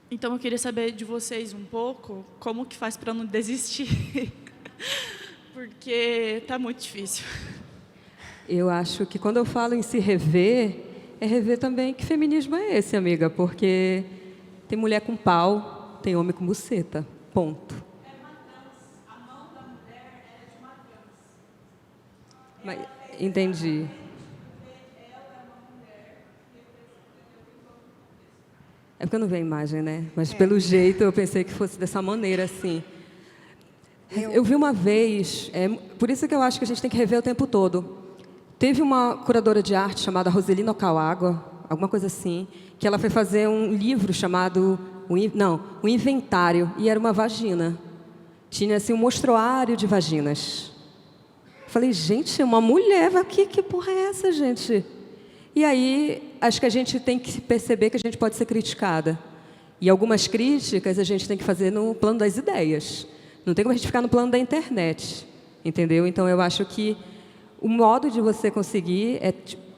Então, eu queria saber de vocês um pouco como que faz para não desistir, porque está muito difícil. Eu acho que quando eu falo em se rever, é rever também que feminismo é esse, amiga, porque tem mulher com pau, tem homem com buceta, ponto. É uma dança. A mão da mulher é de uma dança. Mas, entendi. Ela é uma É porque eu não vi a imagem, né? Mas pelo jeito eu pensei que fosse dessa maneira, assim. Eu vi uma vez, por isso que eu acho que a gente tem que rever o tempo todo. Teve uma curadora de arte chamada Roselina Okawaga, alguma coisa assim, que ela foi fazer um livro chamado o Inventário, e era uma vagina. Tinha assim um mostruário de vaginas. Falei, gente, uma mulher, que porra é essa, gente? E aí, acho que a gente tem que perceber que a gente pode ser criticada. E algumas críticas a gente tem que fazer no plano das ideias. Não tem como a gente ficar no plano da internet, entendeu? Então, eu acho que o modo de você conseguir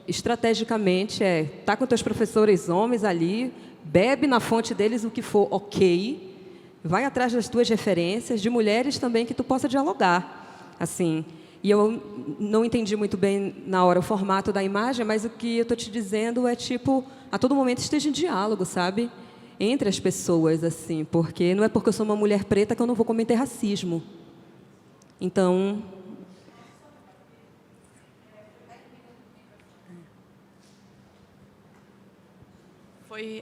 estrategicamente estar com teus professores homens ali, bebe na fonte deles o que for ok, vai atrás das tuas referências, de mulheres também que tu possa dialogar, assim. E eu não entendi muito bem na hora o formato da imagem, mas o que eu estou te dizendo é, tipo, a todo momento esteja em diálogo, sabe? Entre as pessoas, assim, porque não é porque eu sou uma mulher preta que eu não vou cometer racismo. Então...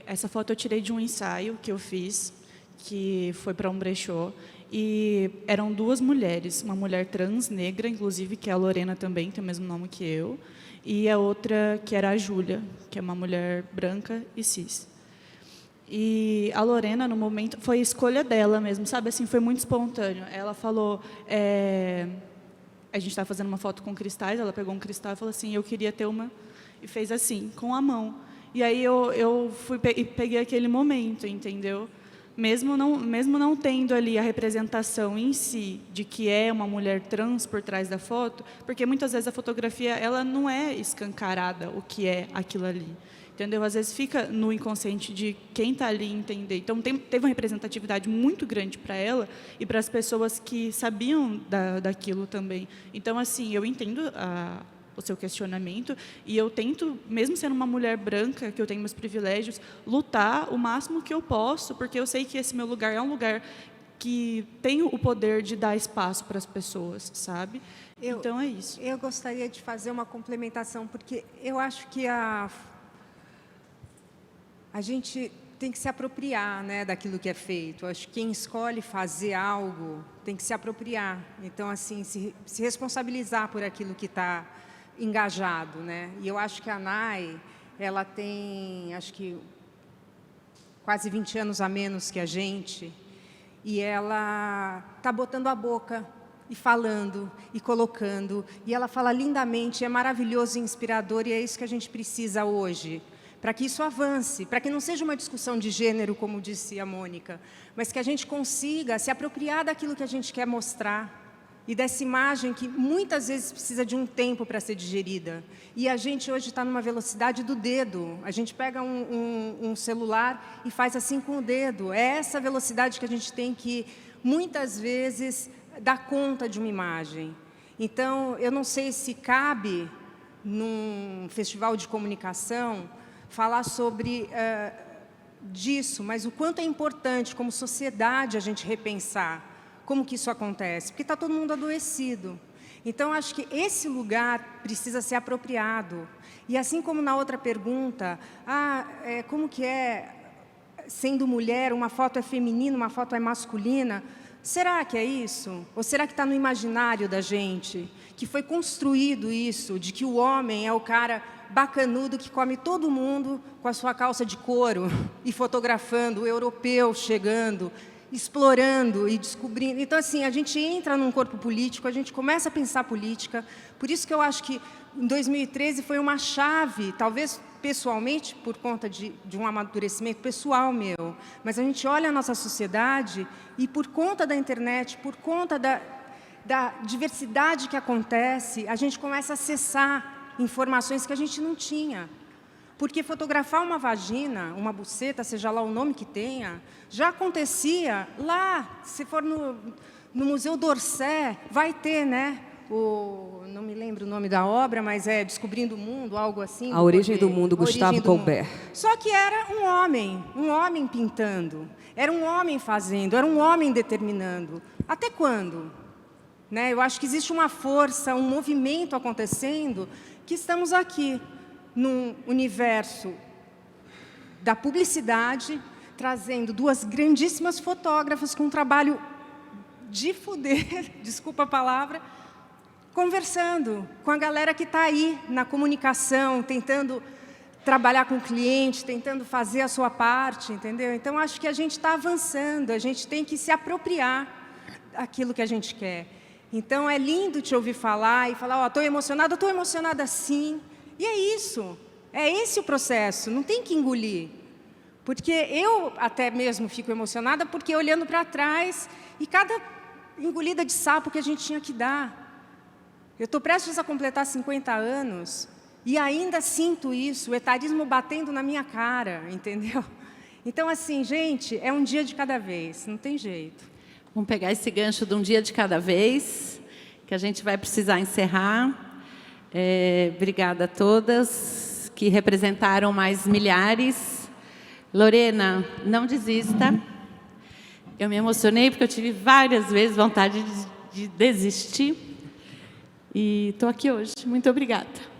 Essa foto eu tirei de um ensaio que eu fiz, que foi para um brechó, e eram duas mulheres, uma mulher trans, negra, inclusive, que é a Lorena também, tem o mesmo nome que eu, e a outra, que era a Júlia, que é uma mulher branca e cis. E a Lorena, no momento, foi a escolha dela mesmo, sabe? Assim, foi muito espontâneo. Ela falou... a gente estava fazendo uma foto com cristais, ela pegou um cristal e falou assim, eu queria ter uma... E fez assim, com a mão. E aí eu fui e peguei aquele momento, entendeu? Mesmo não tendo ali a representação em si de que é uma mulher trans por trás da foto, porque muitas vezes a fotografia ela não é escancarada o que é aquilo ali, entendeu? Às vezes fica no inconsciente de quem está ali entender. Então teve uma representatividade muito grande para ela e para as pessoas que sabiam daquilo também. Então assim, eu entendo o seu questionamento, e eu tento, mesmo sendo uma mulher branca, que eu tenho meus privilégios, lutar o máximo que eu posso, porque eu sei que esse meu lugar é um lugar que tem o poder de dar espaço para as pessoas, sabe? Então é isso. Eu gostaria de fazer uma complementação, porque eu acho que a gente tem que se apropriar, né, daquilo que é feito. Eu acho que quem escolhe fazer algo tem que se apropriar. Então, assim, se responsabilizar por aquilo que está engajado, né? E eu acho que a Nai, ela tem, acho que quase 20 anos a menos que a gente, e ela está botando a boca e falando e colocando, e ela fala lindamente, é maravilhoso e inspirador, e é isso que a gente precisa hoje, para que isso avance, para que não seja uma discussão de gênero, como disse a Mônica, mas que a gente consiga se apropriar daquilo que a gente quer mostrar, e dessa imagem que muitas vezes precisa de um tempo para ser digerida. E a gente hoje está numa velocidade do dedo. A gente pega um celular e faz assim com o dedo. É essa velocidade que a gente tem que, muitas vezes, dar conta de uma imagem. Então, eu não sei se cabe, num festival de comunicação, falar sobre disso, mas o quanto é importante, como sociedade, a gente repensar como que isso acontece? Porque está todo mundo adoecido. Então, acho que esse lugar precisa ser apropriado. E assim como na outra pergunta, como que é, sendo mulher, uma foto é feminina, uma foto é masculina? Será que é isso? Ou será que está no imaginário da gente? Que foi construído isso, de que o homem é o cara bacanudo que come todo mundo com a sua calça de couro e fotografando o europeu chegando, explorando e descobrindo. Então, assim, a gente entra num corpo político, a gente começa a pensar política. Por isso que eu acho que em 2013 foi uma chave, talvez pessoalmente, por conta de um amadurecimento pessoal meu, mas a gente olha a nossa sociedade e, por conta da internet, por conta da diversidade que acontece, a gente começa a acessar informações que a gente não tinha. Porque fotografar uma vagina, uma buceta, seja lá o nome que tenha, já acontecia lá, se for no Museu d'Orsay, vai ter, né? Não me lembro o nome da obra, mas é Descobrindo o Mundo, algo assim. A Origem do Mundo, Gustavo Colbert. Só que era um homem pintando, era um homem fazendo, era um homem determinando. Até quando? Né? Eu acho que existe uma força, um movimento acontecendo, que estamos aqui, num universo da publicidade, trazendo duas grandíssimas fotógrafas com um trabalho de fuder, desculpa a palavra, conversando com a galera que está aí na comunicação, tentando trabalhar com o cliente, tentando fazer a sua parte, entendeu? Então, acho que a gente está avançando, a gente tem que se apropriar daquilo que a gente quer. Então, é lindo te ouvir falar e falar, estou emocionada sim. E é isso, é esse o processo, não tem que engolir. Porque eu até mesmo fico emocionada, porque olhando para trás, e cada engolida de sapo que a gente tinha que dar. Eu estou prestes a completar 50 anos, e ainda sinto isso, o etarismo batendo na minha cara, entendeu? Então, assim, gente, é um dia de cada vez, não tem jeito. Vamos pegar esse gancho de um dia de cada vez, que a gente vai precisar encerrar. Obrigada a todas que representaram mais milhares. Lorena, não desista. Eu me emocionei porque eu tive várias vezes vontade de desistir. E estou aqui hoje. Muito obrigada.